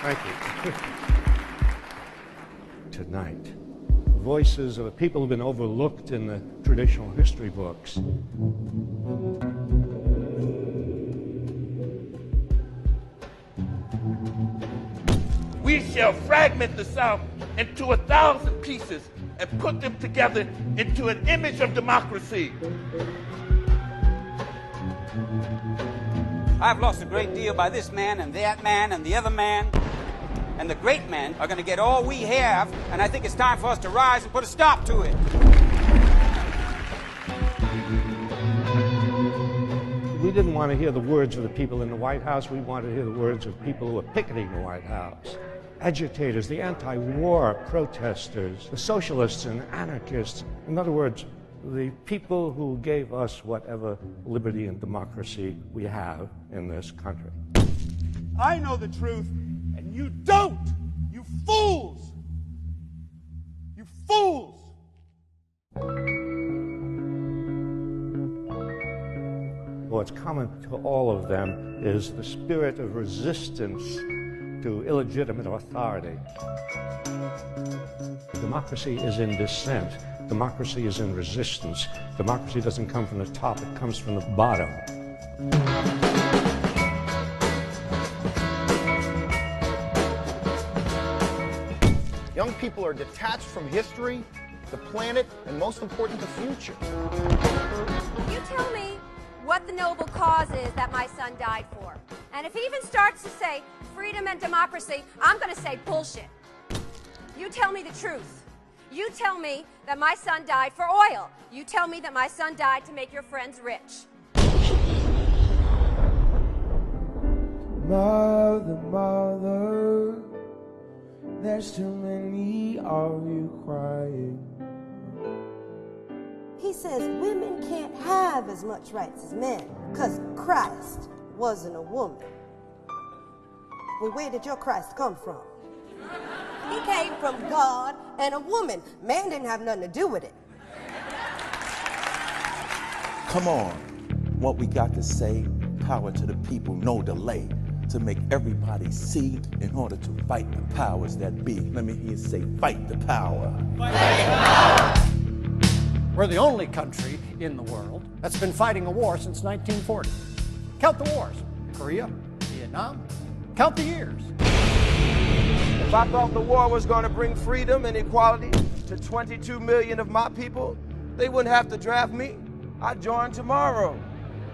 Thank you. Tonight, voices of people who've been overlooked in the traditional history books. We shall fragment the South into 1,000 pieces and put them together into an image of democracy. I've lost a great deal by this man and that man and the other man. And the great men are going to get all we have, and I think it's time for us to rise and put a stop to it. We didn't want to hear the words of the people in the White House. We wanted to hear the words of people who were picketing the White House. Agitators, the anti-war protesters, the socialists and anarchists. In other words, the people who gave us whatever liberty and democracy we have in this country. I know the truth, and you don't! You fools! You fools! What's common to all of them is the spirit of resistance to illegitimate authority. Democracy is in dissent. Democracy is in resistance. Democracy doesn't come from the top, it comes from the bottom. Young people are detached from history, the planet, and most important, the future. You tell me what the noble cause is that my son died for. And if he even starts to say freedom and democracy, I'm going to say bullshit. You tell me the truth. You tell me that my son died for oil. You tell me that my son died to make your friends rich. Mother, mother, there's too many of you crying. He says women can't have as much rights as men because Christ wasn't a woman. Well, where did your Christ come from? He came from God and a woman. Man didn't have nothing to do with it. Come on. What we got to say, power to the people, no delay. To make everybody see in order to fight the powers that be. Let me hear you say, fight the power. Fight the power! We're the only country in the world that's been fighting a war since 1940. Count the wars. Korea, Vietnam. Count the years. If I thought the war was going to bring freedom and equality to 22 million of my people, they wouldn't have to draft me. I'd join tomorrow.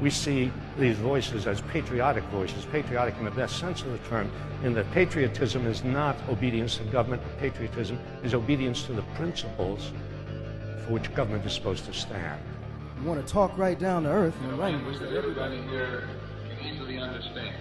We see these voices as patriotic voices, patriotic in the best sense of the term, in that patriotism is not obedience to government. Patriotism is obedience to the principles for which government is supposed to stand. You want to talk right down to earth in a language that everybody here can easily understand.